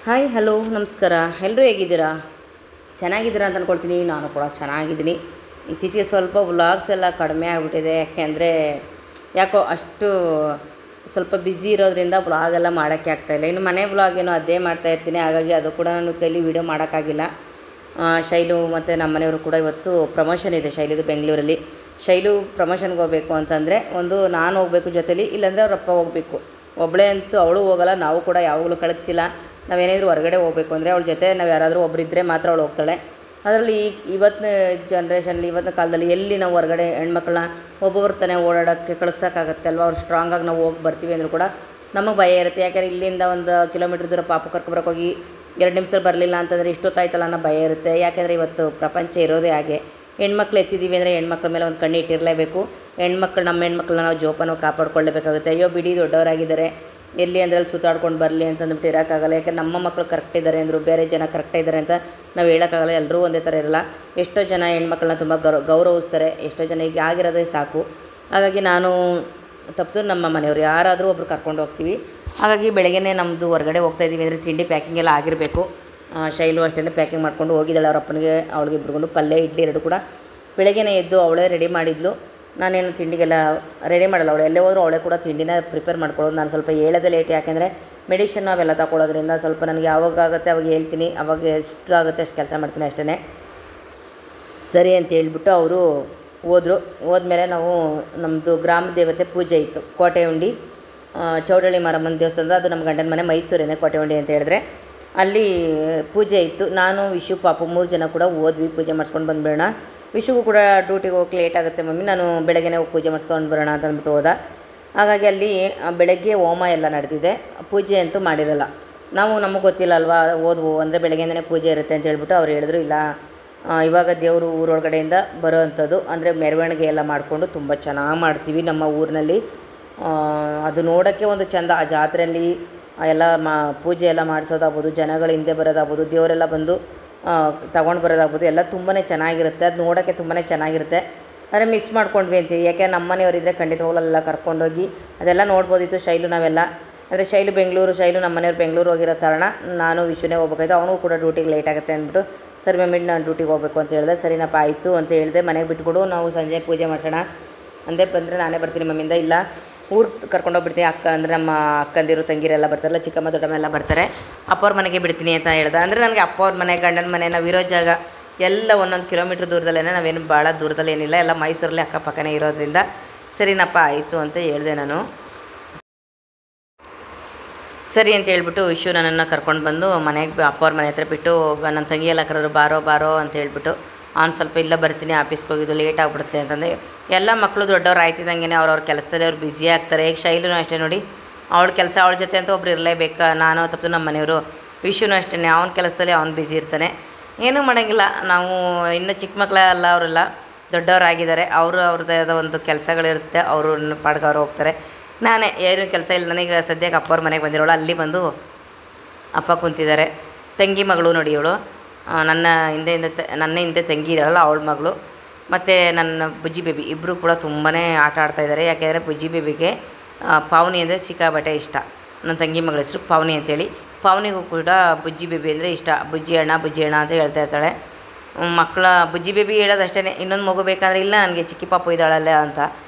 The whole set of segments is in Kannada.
ಹಾಯ್ ಹಲೋ ನಮಸ್ಕಾರ. ಎಲ್ಲರೂ ಹೇಗಿದ್ದೀರಾ? ಚೆನ್ನಾಗಿದ್ದೀರಾ ಅಂತ ಅಂದ್ಕೊಳ್ತೀನಿ. ನಾನು ಕೂಡ ಚೆನ್ನಾಗಿದ್ದೀನಿ. ಇತ್ತೀಚೆಗೆ ಸ್ವಲ್ಪ ವ್ಲಾಗ್ಸ್ ಎಲ್ಲ ಕಡಿಮೆ ಆಗಿಬಿಟ್ಟಿದೆ. ಯಾಕೋ ಅಷ್ಟು ಸ್ವಲ್ಪ ಬ್ಯುಸಿ ಇರೋದ್ರಿಂದ ವ್ಲಾಗೆಲ್ಲ ಮಾಡೋಕ್ಕೆ ಆಗ್ತಾಯಿಲ್ಲ. ಇನ್ನು ಮನೆ ವ್ಲಾಗೇನೋ ಅದೇ ಮಾಡ್ತಾಯಿರ್ತೀನಿ. ಹಾಗಾಗಿ ಅದು ಕೂಡ ನಾನು ಕೈಲಿ ವೀಡಿಯೋ ಮಾಡೋಕ್ಕಾಗಿಲ್ಲ. ಶೈಲು ಮತ್ತು ನಮ್ಮ ಮನೆಯವರು ಕೂಡ ಇವತ್ತು ಪ್ರಮೋಷನ್ ಇದೆ ಶೈಲಿದು ಬೆಂಗಳೂರಲ್ಲಿ. ಶೈಲು ಪ್ರಮೋಷನ್ಗೆ ಹೋಗಬೇಕು ಅಂತಂದರೆ ನಾನು ಹೋಗಬೇಕು ಜೊತೆಲಿ, ಇಲ್ಲಾಂದರೆ ಅವರಪ್ಪ ಹೋಗಬೇಕು. ಒಬ್ಬಳೇ ಅಂತೂ ಅವಳು ಹೋಗಲ್ಲ, ನಾವು ಕೂಡ ಯಾವಾಗಲೂ ಕಳಿಸಿಲ್ಲ. ನಾವೇನಾದರೂ ಹೊರಗಡೆ ಹೋಗಬೇಕು ಅಂದರೆ ಅವಳ ಜೊತೆ ನಾವು ಯಾರಾದರೂ ಒಬ್ಬರಿದ್ದರೆ ಮಾತ್ರ ಅವಳು ಹೋಗ್ತಾಳೆ. ಅದರಲ್ಲಿ ಇವತ್ತಿನ ಜನ್ರೇಷನಲ್ಲಿ, ಇವತ್ತಿನ ಕಾಲದಲ್ಲಿ ಎಲ್ಲಿ ನಾವು ಹೊರಗಡೆ ಹೆಣ್ಮಕ್ಳನ್ನ ಒಬ್ಬೊಬ್ಬರು ತಾನೇ ಓಡಾಡೋಕ್ಕೆ ಕಳ್ಸೋಕ್ಕಾಗತ್ತೆ ಅಲ್ವ? ಅವ್ರು ಸ್ಟ್ರಾಂಗಾಗಿ ನಾವು ಹೋಗಿ ಬರ್ತೀವಿ ಅಂದರೂ ಕೂಡ ನಮಗೆ ಭಯ ಇರುತ್ತೆ. ಯಾಕೆಂದರೆ ಇಲ್ಲಿಂದ 1 ಕಿಲೋಮೀಟ್ರ್ ದೂರ ಪಾಪು ಕರ್ಕೊಬರೋಕ್ಕೋಗಿ 2 ನಿಮಿಷದಲ್ಲಿ ಬರಲಿಲ್ಲ ಅಂತಂದರೆ ಇಷ್ಟೊತ್ತಾಯ್ತಲ್ಲ ಅನ್ನೋ ಭಯ ಇರುತ್ತೆ. ಯಾಕೆಂದರೆ ಇವತ್ತು ಪ್ರಪಂಚ ಇರೋದೇ ಹಾಗೆ. ಹೆಣ್ಮಕ್ಳು ಎತ್ತಿದ್ದೀವಿ ಅಂದರೆ ಹೆಣ್ಮಕ್ಳ ಮೇಲೆ ಒಂದು ಕಣ್ಣು ಇಟ್ಟಿರಲೇಬೇಕು. ನಮ್ಮ ಹೆಣ್ಮಕ್ಳನ್ನ ನಾವು ಜೋಪಾನ ಕಾಪಾಡ್ಕೊಳ್ಳೇಬೇಕಾಗುತ್ತೆ. ಅಯ್ಯೋ ಬಿಡಿ, ದೊಡ್ಡವರಾಗಿದ್ದಾರೆ, ಎಲ್ಲಿ ಅಂದರೆ ಅಲ್ಲಿ ಸುತ್ತಾಡ್ಕೊಂಡು ಬರಲಿ ಅಂತಂದ್ಬಿಟ್ಟು ಇರೋಕ್ಕಾಗಲ್ಲ. ಯಾಕೆಂದ್ರೆ ನಮ್ಮ ಮಕ್ಕಳು ಕರೆಕ್ಟ್ ಇದ್ದಾರೆ ಅಂದರು, ಬೇರೆ ಜನ ಕರೆಕ್ಟಾಗಿ ಇದ್ದಾರೆ ಅಂತ ನಾವು ಹೇಳೋಕ್ಕಾಗಲ್ಲ. ಎಲ್ಲರೂ ಒಂದೇ ಥರ ಇರಲ್ಲ. ಎಷ್ಟೋ ಜನ ಹೆಣ್ಮಕ್ಳನ್ನ ತುಂಬ ಗೌರವಿಸ್ತಾರೆ, ಎಷ್ಟೋ ಜನ ಈಗ ಆಗಿರೋದೇ ಸಾಕು. ಹಾಗಾಗಿ ನಾನು ತಪ್ಪು ನಮ್ಮ ಮನೆಯವರು ಯಾರಾದರೂ ಒಬ್ರು ಕರ್ಕೊಂಡು ಹೋಗ್ತೀವಿ. ಹಾಗಾಗಿ ಬೆಳಗ್ಗೆನೇ ನಮ್ಮದು ಹೊರಗಡೆ ಹೋಗ್ತಾಯಿದ್ದೀವಿ ಅಂದರೆ ತಿಂಡಿ ಪ್ಯಾಕಿಂಗ್ ಎಲ್ಲ ಆಗಿರಬೇಕು. ಶೈಲು ಅಷ್ಟೇ ಪ್ಯಾಕಿಂಗ್ ಮಾಡ್ಕೊಂಡು ಹೋಗಿದ್ದಾಳೆ ಅವ್ರ ಅಪ್ಪನಿಗೆ ಅವಳಿಗೆ ಇಬ್ರಿಗೂ ಪಲ್ಯ ಇಡ್ಲಿ 2 ಕೂಡ ಬೆಳಗ್ಗೆನೇ ಎದ್ದು ಅವಳೇ ರೆಡಿ ಮಾಡಿದ್ಲು. ನಾನೇನು ತಿಂಡಿಗೆಲ್ಲ ರೆಡಿ ಮಾಡಲ್ಲ, ಅವಳು ಎಲ್ಲೇ ಹೋದರೂ ಅವಳೇ ಕೂಡ ತಿಂಡಿನ ಪ್ರಿಪೇರ್ ಮಾಡ್ಕೊಳ್ಳೋದು. ನಾನು ಸ್ವಲ್ಪ ಹೇಳೋದೇ ಲೇಟ್, ಯಾಕೆಂದರೆ ಮೆಡಿಷನ್ ಅವೆಲ್ಲ ತಗೊಳ್ಳೋದ್ರಿಂದ ಸ್ವಲ್ಪ ನನಗೆ ಯಾವಾಗ ಆಗುತ್ತೆ ಅವಾಗ ಹೇಳ್ತೀನಿ, ಅವಾಗ ಎಷ್ಟು ಆಗುತ್ತೆ ಅಷ್ಟು ಕೆಲಸ ಮಾಡ್ತೀನಿ ಅಷ್ಟೇ. ಸರಿ ಅಂತ ಹೇಳ್ಬಿಟ್ಟು ಅವರು ಹೋದ್ಮೇಲೆ ನಾವು ನಮ್ಮದು ಗ್ರಾಮ ದೇವತೆ ಪೂಜೆ ಇತ್ತು. ಕೋಟೆ ಉಂಡಿ ಚೌಡಳ್ಳಿ ಮಾರಮ್ಮನ ದೇವಸ್ಥಾನದ, ಅದು ನಮ್ಮ ಗಂಡನ ಮನೆ ಮೈಸೂರೇನೆ ಕೋಟೆ ಉಂಡಿ ಅಂತ ಹೇಳಿದ್ರೆ. ಅಲ್ಲಿ ಪೂಜೆ ಇತ್ತು. ನಾನು ವಿಶು ಪಾಪು 3 ಜನ ಕೂಡ ಹೋದ್ವಿ. ಪೂಜೆ ಮಾಡಿಸ್ಕೊಂಡು ಬಂದುಬಿಡೋಣ. ವಿಶುಗೂ ಕೂಡ ಡ್ಯೂಟಿಗೆ ಹೋಗಿ ಲೇಟ್ ಆಗುತ್ತೆ ಮಮ್ಮಿ, ನಾನು ಬೆಳಗ್ಗೆನೇ ಹೋಗಿ ಪೂಜೆ ಮಾಡಿಸ್ಕೊಂಡು ಬರೋಣ ಅಂತ ಅಂದ್ಬಿಟ್ಟು ಹೋದ. ಹಾಗಾಗಿ ಅಲ್ಲಿ ಬೆಳಗ್ಗೆ ಹೋಮ ಎಲ್ಲ ನಡೆದಿದೆ, ಪೂಜೆ ಅಂತೂ ಮಾಡಿರಲ್ಲ. ನಮಗೆ ಗೊತ್ತಿಲ್ಲ ಅಲ್ವಾ, ಓದ್ವು ಅಂದರೆ ಬೆಳಗ್ಗೆಯಿಂದನೇ ಪೂಜೆ ಇರುತ್ತೆ ಅಂತ ಹೇಳ್ಬಿಟ್ಟು ಅವ್ರು ಹೇಳಿದ್ರು. ಇಲ್ಲ, ಇವಾಗ ದೇವರು ಊರೊಳಗಡೆಯಿಂದ ಬರೋ ಅಂಥದ್ದು, ಅಂದರೆ ಮೆರವಣಿಗೆ ಎಲ್ಲ ಮಾಡಿಕೊಂಡು ತುಂಬ ಚೆನ್ನಾಗಿ ಮಾಡ್ತೀವಿ ನಮ್ಮ ಊರಿನಲ್ಲಿ. ಅದು ನೋಡೋಕ್ಕೆ ಒಂದು ಚೆಂದ. ಆ ಜಾತ್ರೆಯಲ್ಲಿ ಎಲ್ಲ ಪೂಜೆ ಎಲ್ಲ ಮಾಡಿಸೋದಾಗ್ಬೋದು, ಜನಗಳ ಹಿಂದೆ ಬರೋದಾಗ್ಬೋದು, ದೇವರೆಲ್ಲ ಬಂದು ತಗೊಂಡು ಬರೋದಾಗ್ಬೋದು, ಎಲ್ಲ ತುಂಬಾ ಚೆನ್ನಾಗಿರುತ್ತೆ. ಅದು ನೋಡೋಕ್ಕೆ ತುಂಬಾ ಚೆನ್ನಾಗಿರುತ್ತೆ. ಆದರೆ ಮಿಸ್ ಮಾಡ್ಕೊಂಡ್ವಿ ಅಂತೀವಿ. ಯಾಕೆ ನಮ್ಮ ಮನೆಯವರಿದ್ದರೆ ಖಂಡಿತವಾಗ್ಲೂ ಎಲ್ಲ ಕರ್ಕೊಂಡೋಗಿ ಅದೆಲ್ಲ ನೋಡ್ಬೋದಿತ್ತು. ಶೈಲು ನಾವೆಲ್ಲ ಅಂದರೆ ಶೈಲು ನಮ್ಮ ಮನೆಯವ್ರು ಬೆಂಗಳೂರು ಹೋಗಿರೋ ಕಾರಣ ನಾನು ವಿಷುನೇ ಹೋಗ್ಬೇಕಾಯ್ತು. ಅವನು ಕೂಡ ಡ್ಯೂಟಿಗೆ ಲೇಟ್ ಆಗುತ್ತೆ ಅಂದ್ಬಿಟ್ಟು, ಸರಿ ಮಮ್ಮಿ ನಾನು ಡ್ಯೂಟಿಗೆ ಹೋಗಬೇಕು ಅಂತ ಹೇಳಿದೆ. ಸರಿನಪ್ಪ ಆಯಿತು ಅಂತ ಹೇಳಿದೆ. ಮನೆಗೆ ಬಿಟ್ಕೊಡು, ನಾವು ಸಂಜೆ ಪೂಜೆ ಮಾಡಿಸೋಣ ಅಂದೇ. ಬಂದರೆ ನಾನೇ ಬರ್ತೀನಿ ಮಮ್ಮಿಂದ, ಇಲ್ಲ ಊರು ಕರ್ಕೊಂಡೋಗ್ಬಿಡ್ತೀನಿ. ಅಂದರೆ ನಮ್ಮ ಅಕ್ಕಂದಿರು ತಂಗಿರೆಲ್ಲ ಬರ್ತಾರಲ್ಲ, ಚಿಕ್ಕಮ್ಮ ದೊಡ್ಡಮ್ಮ ಎಲ್ಲ ಬರ್ತಾರೆ, ಅಪ್ಪವ್ರ ಮನೆಗೆ ಬಿಡ್ತೀನಿ ಅಂತ ಹೇಳ್ದೆ. ಅಂದರೆ ನನಗೆ ಅಪ್ಪವ್ರ ಮನೆ, ಗಂಡನ ಮನೆ, ನಾವು ಇರೋ ಜಾಗ ಎಲ್ಲ 1 ಕಿಲೋಮೀಟ್ರ್ ದೂರದಲ್ಲೇ, ನಾವೇನು ಭಾಳ ದೂರದಲ್ಲಿ ಏನಿಲ್ಲ, ಎಲ್ಲ ಮೈಸೂರಲ್ಲಿ ಅಕ್ಕಪಕ್ಕನೇ ಇರೋದ್ರಿಂದ ಸರಿನಪ್ಪ ಆಯಿತು ಅಂತ ಹೇಳಿದೆ ನಾನು. ಸರಿ ಅಂತ ಹೇಳ್ಬಿಟ್ಟು ವಿಶು ನನ್ನನ್ನು ಕರ್ಕೊಂಡು ಬಂದು ಮನೆಗೆ ಅಪ್ಪವ್ರ ಮನೆ ಹತ್ರ ಬಿಟ್ಟು, ನನ್ನ ತಂಗಿ ಎಲ್ಲ ಕರೆದ್ರು ಬಾರೋ ಅಂತ ಹೇಳ್ಬಿಟ್ಟು, ಅವ್ನು ಸ್ವಲ್ಪ ಇಲ್ಲ ಬರ್ತೀನಿ, ಆಫೀಸ್ಗೆ ಹೋಗಿದ್ದು ಲೇಟ್ ಆಗಿಬಿಡುತ್ತೆ ಅಂತಂದರೆ. ಎಲ್ಲ ಮಕ್ಕಳು ದೊಡ್ಡವ್ರು ಆಯ್ತಿದ್ದಂಗೆ ಅವ್ರವ್ರ ಕೆಲಸದಲ್ಲಿ ಅವ್ರು ಬ್ಯುಸಿ ಆಗ್ತಾರೆ. ಈಗ ಶೈಲೂ ಅಷ್ಟೇ ನೋಡಿ, ಅವಳ ಕೆಲಸ ಅವಳ ಜೊತೆ ಅಂತ ಒಬ್ರು ಇರಲೇಬೇಕು. ನಾನು ತಪ್ಪು ನಮ್ಮ ಮನೆಯವರು. ವಿಷುನೂ ಅಷ್ಟೇ, ಅವನ ಕೆಲಸದಲ್ಲಿ ಅವ್ನು ಬ್ಯುಸಿ ಇರ್ತಾನೆ. ಏನೂ ಮಾಡೋಂಗಿಲ್ಲ. ನಾವು ಇನ್ನು ಚಿಕ್ಕ ಮಕ್ಕಳೆಲ್ಲ ಅವರೆಲ್ಲ ದೊಡ್ಡವರಾಗಿದ್ದಾರೆ. ಅವ್ರದ್ದೇ ಆದ ಒಂದು ಕೆಲಸಗಳಿರುತ್ತೆ, ಅವರು ಪಾಡ್ಗೆ ಅವ್ರು ಹೋಗ್ತಾರೆ. ನಾನೇ ಏನು ಕೆಲಸ ಇಲ್ಲ. ನನಗೆ ಸದ್ಯಕ್ಕೆ ಅಪ್ಪವ್ರ ಮನೆಗೆ ಬಂದಿರೋಳು. ಅಲ್ಲಿ ಬಂದು ಅಪ್ಪ ಕುಂತಿದ್ದಾರೆ. ತಂಗಿ ಮಗಳು ನೋಡಿ ಇವಳು, ನನ್ನ ಹಿಂದೆ ತಂಗಿ ಇದ್ದಾಳಲ್ಲ ಅವಳ ಮಗಳು, ಮತ್ತು ನನ್ನ ಬುಜ್ಜಿ ಬೇಬಿ ಇಬ್ಬರು ಕೂಡ ತುಂಬಾ ಆಟ ಆಡ್ತಾಯಿದ್ದಾರೆ. ಯಾಕೆಂದರೆ ಬುಜ್ಜಿ ಬೇಬಿಗೆ ಪಾವನಿ ಅಂದರೆ ಸಿಕ್ಕಾಬಟ್ಟೆ ಇಷ್ಟ. ನನ್ನ ತಂಗಿ ಮಗಳ ಹೆಸರು ಪಾವನಿ ಅಂತೇಳಿ. ಪಾವನಿಗೂ ಕೂಡ ಬುಜ್ಜಿ ಬೇಬಿ ಅಂದರೆ ಇಷ್ಟ. ಬುಜ್ಜಿ ಅಣ್ಣ ಅಂತ ಹೇಳ್ತಾ ಇರ್ತಾಳೆ. ಬುಜ್ಜಿ ಬೇಬಿ ಹೇಳೋದು ಅಷ್ಟೇ. ಇನ್ನೊಂದು ಮಗು ಬೇಕಾದರೆ ಇಲ್ಲ ನನಗೆ ಚಿಕ್ಕಿ ಪಾಪು ಇದ್ದಾಳಲ್ಲ ಅಂತ.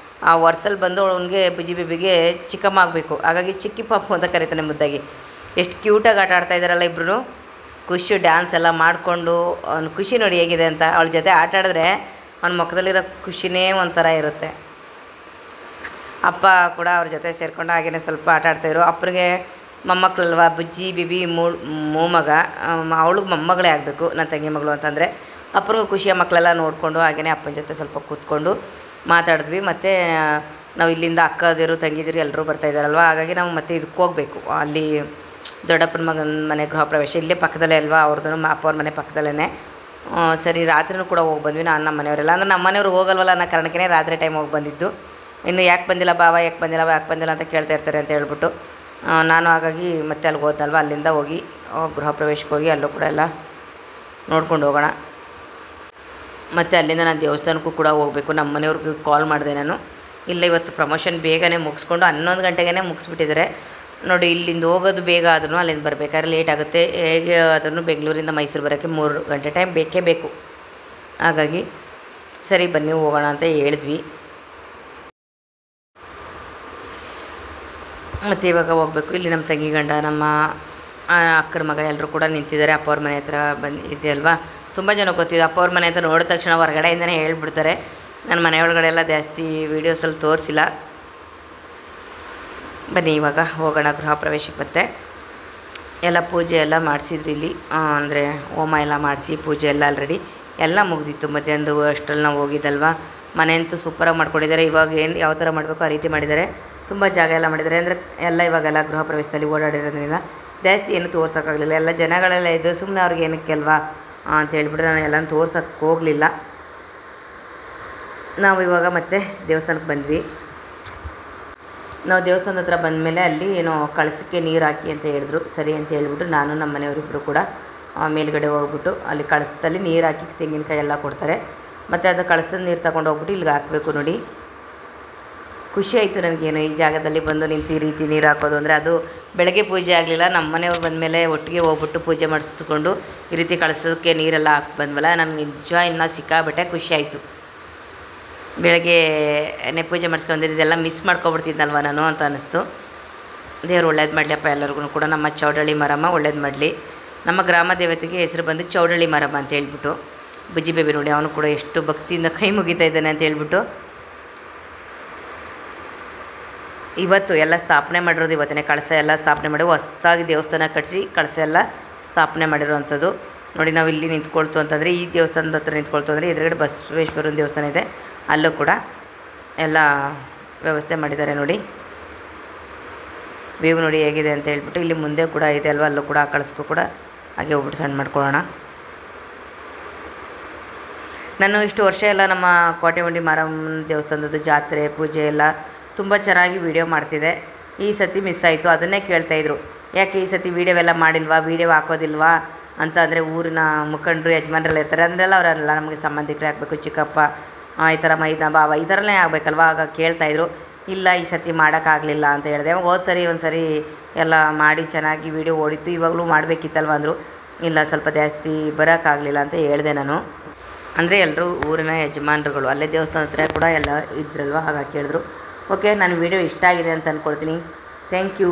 ಆ ವರ್ಷಲ್ಲಿ ಬಂದು ಅವನಿಗೆ ಬುಜ್ಜಿ ಬೇಬಿಗೆ ಚಿಕ್ಕಮ್ಮ ಆಗಬೇಕು. ಹಾಗಾಗಿ ಚಿಕ್ಕಿ ಪಾಪು ಅಂತ ಕರೀತಾನೆ ಮುದ್ದಾಗಿ. ಎಷ್ಟು ಕ್ಯೂಟಾಗಿ ಆಟ ಆಡ್ತಾಯಿದ್ದಾರಲ್ಲ ಇಬ್ಬರು. ಖುಷಿ ಡ್ಯಾನ್ಸ್ ಎಲ್ಲ ಮಾಡಿಕೊಂಡು ಅವ್ನ ಖುಷಿ ನೋಡಿ ಹೇಗಿದೆ ಅಂತ. ಅವಳ ಜೊತೆ ಆಟ ಆಡಿದ್ರೆ ಅವ್ನ ಮುಖದಲ್ಲಿರೋ ಖುಷಿನೇ ಒಂಥರ ಇರುತ್ತೆ. ಅಪ್ಪ ಕೂಡ ಅವ್ರ ಜೊತೆ ಸೇರಿಕೊಂಡು ಹಾಗೇ ಸ್ವಲ್ಪ ಆಟ ಆಡ್ತಾಯಿದ್ರು. ಅಪ್ಪನಿಗೆ ಮೊಮ್ಮಕ್ಕಳಲ್ವ, ಬುಜ್ಜಿ ಬೇಬಿ ಮೊಮ್ಮಗ, ಅವಳು ಮೊಮ್ಮಗಳೇ ಆಗಬೇಕು ನನ್ನ ತಂಗಿ ಮಗಳು ಅಂತಂದರೆ. ಅಪ್ಪನಿಗೂ ಖುಷಿಯ ಮಕ್ಕಳೆಲ್ಲ ನೋಡಿಕೊಂಡು ಹಾಗೆಯೇ ಅಪ್ಪನ ಜೊತೆ ಸ್ವಲ್ಪ ಕೂತ್ಕೊಂಡು ಮಾತಾಡಿದ್ವಿ. ಮತ್ತು ನಾವು ಇಲ್ಲಿಂದ ಅಕ್ಕದಿರು ತಂಗಿದಿರು ಎಲ್ಲರೂ ಬರ್ತಾಯಿದ್ದಾರಲ್ವ, ಹಾಗಾಗಿ ನಾವು ಮತ್ತೆ ಇದಕ್ಕೆ ಹೋಗಬೇಕು. ಅಲ್ಲಿ ದೊಡ್ಡಪ್ಪನ ಮಗನ ಮನೆ ಗೃಹ ಪ್ರವೇಶ ಇಲ್ಲೇ ಪಕ್ಕದಲ್ಲೇ ಅಲ್ವಾ, ಅವ್ರದ್ದು ಅಪ್ಪವ್ರ ಮನೆ ಪಕ್ಕದಲ್ಲೇ. ಸರಿ ರಾತ್ರಿನೂ ಕೂಡ ಹೋಗಿ ಬಂದ್ವಿ ನಾನು ನಮ್ಮ ಮನೆಯವರೆಲ್ಲ. ಅಂದರೆ ನಮ್ಮ ಮನೆಯವ್ರು ಹೋಗಲ್ವಲ್ಲ ಅನ್ನೋ ಕಾರಣಕ್ಕೇ ರಾತ್ರಿ ಟೈಮ್ ಹೋಗಿ ಬಂದಿದ್ದು. ಇನ್ನು ಯಾಕೆ ಬಂದಿಲ್ಲ ಬಾವ ಅಂತ ಕೇಳ್ತಾ ಇರ್ತಾರೆ ಅಂತ ಹೇಳ್ಬಿಟ್ಟು ನಾನು ಹಾಗಾಗಿ ಮತ್ತೆ ಅಲ್ಲಿಗೆ ಹೋದ್ನಲ್ವ, ಅಲ್ಲಿಂದ ಹೋಗಿ ಗೃಹ ಪ್ರವೇಶಕ್ಕೆ ಹೋಗಿ ಅಲ್ಲೂ ಕೂಡ ಎಲ್ಲ ನೋಡ್ಕೊಂಡು ಹೋಗೋಣ. ಮತ್ತು ಅಲ್ಲಿಂದ ನಾನು ದೇವಸ್ಥಾನಕ್ಕೂ ಕೂಡ ಹೋಗಬೇಕು. ನಮ್ಮ ಮನೆಯವ್ರಿಗೆ ಕಾಲ್ ಮಾಡಿದೆ ನಾನು, ಇಲ್ಲ ಇವತ್ತು ಪ್ರಮೋಷನ್ ಬೇಗನೆ ಮುಗಿಸ್ಕೊಂಡು 11 ಗಂಟೆಗೇ ಮುಗಿಸ್ಬಿಟ್ಟಿದ್ದಾರೆ. ನೋಡಿ ಇಲ್ಲಿಂದ ಹೋಗೋದು ಬೇಗ ಆದ್ರೂ ಅಲ್ಲಿಂದ ಬರಬೇಕಾದ್ರೆ ಲೇಟ್ ಆಗುತ್ತೆ. ಹೇಗೆ ಆದ್ರೂ ಬೆಂಗಳೂರಿಂದ ಮೈಸೂರು ಬರೋಕ್ಕೆ 3 ಗಂಟೆ ಟೈಮ್ ಬೇಕೇ ಬೇಕು. ಹಾಗಾಗಿ ಸರಿ ಬನ್ನಿ ಹೋಗೋಣ ಅಂತ ಹೇಳಿದ್ವಿ. ಮತ್ತು ಇವಾಗ ಹೋಗಬೇಕು. ಇಲ್ಲಿ ನಮ್ಮ ತಂಗಿ ಗಂಡ, ನಮ್ಮ ಅಕ್ಕರ ಮಗ ಎಲ್ಲರೂ ಕೂಡ ನಿಂತಿದ್ದಾರೆ. ಅಪ್ಪ ಅವ್ರ ಮನೆ ಹತ್ರ ಇದೆ ಅಲ್ವಾ, ತುಂಬ ಜನ ಗೊತ್ತಿದೆ. ಅಪ್ಪ ಅವ್ರ ಮನೆ ಹತ್ರ ನೋಡಿದ ತಕ್ಷಣ ಹೊರಗಡೆಯಿಂದನೇ ಹೇಳ್ಬಿಡ್ತಾರೆ. ನನ್ನ ಮನೆ ಒಳಗಡೆ ಎಲ್ಲ ಜಾಸ್ತಿ ವೀಡಿಯೋಸಲ್ಲಿ ತೋರಿಸಿಲ್ಲ. ಬನ್ನಿ ಇವಾಗ ಹೋಗೋಣ ಗೃಹ ಪ್ರವೇಶಕ್ಕೆ. ಮತ್ತೆ ಎಲ್ಲ ಪೂಜೆ ಎಲ್ಲ ಮಾಡಿಸಿದ್ರು ಇಲ್ಲಿ, ಅಂದರೆ ಹೋಮ ಎಲ್ಲ ಮಾಡಿಸಿ ಪೂಜೆ ಎಲ್ಲ ಆಲ್ರೆಡಿ ಎಲ್ಲ ಮುಗಿದಿತ್ತು. ಮಧ್ಯಾಹ್ನದ ಅಷ್ಟರಲ್ಲಿ ನಾವು ಹೋಗಿದ್ದಲ್ವ. ಮನೆಯಂತೂ ಸೂಪರಾಗಿ ಮಾಡ್ಕೊಂಡಿದ್ದಾರೆ. ಇವಾಗ ಏನು ಯಾವ ಥರ ಮಾಡಬೇಕು ಆ ರೀತಿ ಮಾಡಿದ್ದಾರೆ. ತುಂಬ ಜಾಗ ಎಲ್ಲ ಮಾಡಿದ್ದಾರೆ. ಅಂದರೆ ಎಲ್ಲ ಇವಾಗೆಲ್ಲ ಗೃಹ ಪ್ರವೇಶದಲ್ಲಿ ಓಡಾಡಿರೋದ್ರಿಂದ ಜಾಸ್ತಿ ಏನು ತೋರ್ಸೋಕ್ಕಾಗಲಿಲ್ಲ. ಎಲ್ಲ ಜನಗಳೆಲ್ಲ ಇದ್ದು ಸುಮ್ಮನೆ ಅವ್ರಿಗೆ ಏನಕ್ಕೆ ಅಲ್ವಾ ಅಂತ ಹೇಳ್ಬಿಟ್ರೆ ನಾನು ಎಲ್ಲ ತೋರ್ಸೋಕ್ಕೆ ಹೋಗಲಿಲ್ಲ. ನಾವು ಇವಾಗ ಮತ್ತೆ ದೇವಸ್ಥಾನಕ್ಕೆ ಬಂದ್ವಿ. ನಾವು ದೇವಸ್ಥಾನದ ಹತ್ರ ಬಂದಮೇಲೆ ಅಲ್ಲಿ ಏನೋ ಕಳಸಕ್ಕೆ ನೀರು ಹಾಕಿ ಅಂತ ಹೇಳಿದ್ರು. ಸರಿ ಅಂತ ಹೇಳ್ಬಿಟ್ಟು ನಾನು ನಮ್ಮ ಮನೆಯವರಿಬ್ಬರು ಕೂಡ ಮೇಲ್ಗಡೆ ಹೋಗ್ಬಿಟ್ಟು ಅಲ್ಲಿ ಕಳಸದಲ್ಲಿ ನೀರು ಹಾಕಿ ತೆಂಗಿನಕಾಯಿ ಎಲ್ಲ ಕೊಡ್ತಾರೆ. ಮತ್ತು ಅದು ಕಳಸದ ನೀರು ತಗೊಂಡು ಹೋಗ್ಬಿಟ್ಟು ಇಲ್ಲಿಗೆ ಹಾಕಬೇಕು. ನೋಡಿ ಖುಷಿ ಆಯಿತು ನನಗೇನು ಈ ಜಾಗದಲ್ಲಿ ಬಂದು ನಿಂತು ಈ ರೀತಿ ನೀರು ಹಾಕೋದು ಅಂದರೆ. ಅದು ಬೆಳಗ್ಗೆ ಪೂಜೆ ಆಗಲಿಲ್ಲ, ನಮ್ಮ ಮನೆಯವ್ರು ಬಂದಮೇಲೆ ಒಟ್ಟಿಗೆ ಹೋಗ್ಬಿಟ್ಟು ಪೂಜೆ ಮಾಡಿಸ್ಕೊಂಡು ಈ ರೀತಿ ಕಳಸೋದಕ್ಕೆ ನೀರೆಲ್ಲ ಹಾಕಿ ಬಂದ್ವಲ್ಲ, ನನಗೆ ನಿಜ ಇನ್ನೂ ಸಿಕ್ಕಾಬಿಟ್ಟೆ ಖುಷಿ ಆಯಿತು. ಬೆಳಗ್ಗೆ ಪೂಜೆ ಮಾಡಿಸ್ಕೊಂಡಿದ್ದು ಇದೆಲ್ಲ ಮಿಸ್ ಮಾಡ್ಕೊಬಿಡ್ತಿದ್ದಲ್ವ ನಾನು ಅಂತ ಅನ್ನಿಸ್ತು. ದೇವರು ಒಳ್ಳೇದು ಮಾಡಲಿಯಪ್ಪ ಎಲ್ಲರಿಗೂ ಕೂಡ. ನಮ್ಮ ಚೌಡಳ್ಳಿ ಮರಮ್ಮ ಒಳ್ಳೇದು ಮಾಡಲಿ. ನಮ್ಮ ಗ್ರಾಮ ದೇವತೆಗೆ ಹೆಸರು ಬಂದು ಚೌಡಳ್ಳಿ ಮರಮ್ಮ ಅಂತ ಹೇಳ್ಬಿಟ್ಟು. ಬುಜ್ಜಿ ಬೇಬಿ ನೋಡಿ ಅವನು ಕೂಡ ಎಷ್ಟು ಭಕ್ತಿಯಿಂದ ಕೈ ಮುಗಿತಾ ಇದ್ದಾನೆ ಅಂತ ಹೇಳ್ಬಿಟ್ಟು. ಇವತ್ತು ಎಲ್ಲ ಸ್ಥಾಪನೆ ಮಾಡಿರೋದು ಇವತ್ತೇ. ಕಳಸ ಎಲ್ಲ ಸ್ಥಾಪನೆ ಮಾಡಿ ಹೊಸದಾಗಿ ದೇವಸ್ಥಾನ ಕಟ್ಟಿಸಿ ಕಳಸ ಎಲ್ಲ ಸ್ಥಾಪನೆ ಮಾಡಿರೋವಂಥದ್ದು. ನೋಡಿ ನಾವು ಇಲ್ಲಿ ನಿಂತ್ಕೊಳ್ತು ಅಂತಂದರೆ, ಈ ದೇವಸ್ಥಾನದ ಹತ್ರ ನಿಂತ್ಕೊಳ್ತು ಅಂದರೆ ಎದುರುಗಡೆ ಬಸವೇಶ್ವರನ ದೇವಸ್ಥಾನ ಇದೆ, ಅಲ್ಲೂ ಕೂಡ ಎಲ್ಲ ವ್ಯವಸ್ಥೆ ಮಾಡಿದ್ದಾರೆ. ನೋಡಿ ವ್ಯೂ ನೋಡಿ ಹೇಗಿದೆ ಅಂತ ಹೇಳ್ಬಿಟ್ಟು. ಇಲ್ಲಿ ಮುಂದೆ ಕೂಡ ಇದೆ ಅಲ್ವ, ಅಲ್ಲೂ ಕೂಡ ಕಳಿಸ್ಕೊ ಕೂಡ ಹಾಗೆ ಹೋಗ್ಬಿಟ್ಟು ಸಣ್ಣ ಮಾಡ್ಕೊಳ್ಳೋಣ. ನಾನು ಇಷ್ಟು ವರ್ಷ ಎಲ್ಲ ನಮ್ಮ ಕೋಟೆಹುಂಡಿ ಮಾರಮ್ಮನ ದೇವಸ್ಥಾನದ ಜಾತ್ರೆ ಪೂಜೆ ಎಲ್ಲ ತುಂಬ ಚೆನ್ನಾಗಿ ವೀಡಿಯೋ ಮಾಡ್ತಿದ್ದೆ. ಈ ಸತಿ ಮಿಸ್ ಆಯಿತು. ಅದನ್ನೇ ಕೇಳ್ತಾಯಿದ್ರು, ಯಾಕೆ ಈ ಸತಿ ವೀಡಿಯೋ ಎಲ್ಲ ಮಾಡಿಲ್ವಾ, ವೀಡಿಯೋ ಹಾಕೋದಿಲ್ವಾ ಅಂತ. ಅಂದರೆ ಊರಿನ ಮುಖಂಡರು ಯಜಮಾನ್ರೆಲ್ಲ ಇರ್ತಾರೆ ಅಂದ್ರೆಲ್ಲ ಅವರೆಲ್ಲ ನಮಗೆ ಸಂಬಂಧಿಕರೇ ಆಗಬೇಕು, ಚಿಕ್ಕಪ್ಪ ಈ ಥರ ಮೈದ ಬಾವ ಈ ಥರನೇ ಆಗಬೇಕಲ್ವ. ಆಗ ಕೇಳ್ತಾಯಿದ್ರು. ಇಲ್ಲ ಈ ಸತಿ ಮಾಡೋಕ್ಕಾಗಲಿಲ್ಲ ಅಂತ ಹೇಳಿದೆ. ಹೋದ ಸರಿ ಒಂದು ಸರಿ ಎಲ್ಲ ಮಾಡಿ ಚೆನ್ನಾಗಿ ವೀಡಿಯೋ ಓಡಿತ್ತು, ಇವಾಗಲೂ ಮಾಡಬೇಕಿತ್ತಲ್ವ ಅಂದರು. ಇಲ್ಲ ಸ್ವಲ್ಪ ಜಾಸ್ತಿ ಬರೋಕ್ಕಾಗಲಿಲ್ಲ ಅಂತ ಹೇಳಿದೆ ನಾನು. ಅಂದರೆ ಎಲ್ಲರೂ ಊರಿನ ಯಜಮಾನ್ರುಗಳು ಅಲ್ಲೇ ದೇವಸ್ಥಾನ ಹತ್ರ ಕೂಡ ಎಲ್ಲ ಇದ್ರಲ್ವ, ಹಾಗಾಗಿ ಕೇಳಿದ್ರು. ಓಕೆ, ನನ್ನ ವೀಡಿಯೋ ಇಷ್ಟ ಆಗಿದೆ ಅಂತ ಅಂದ್ಕೊಳ್ತೀನಿ. Thank you.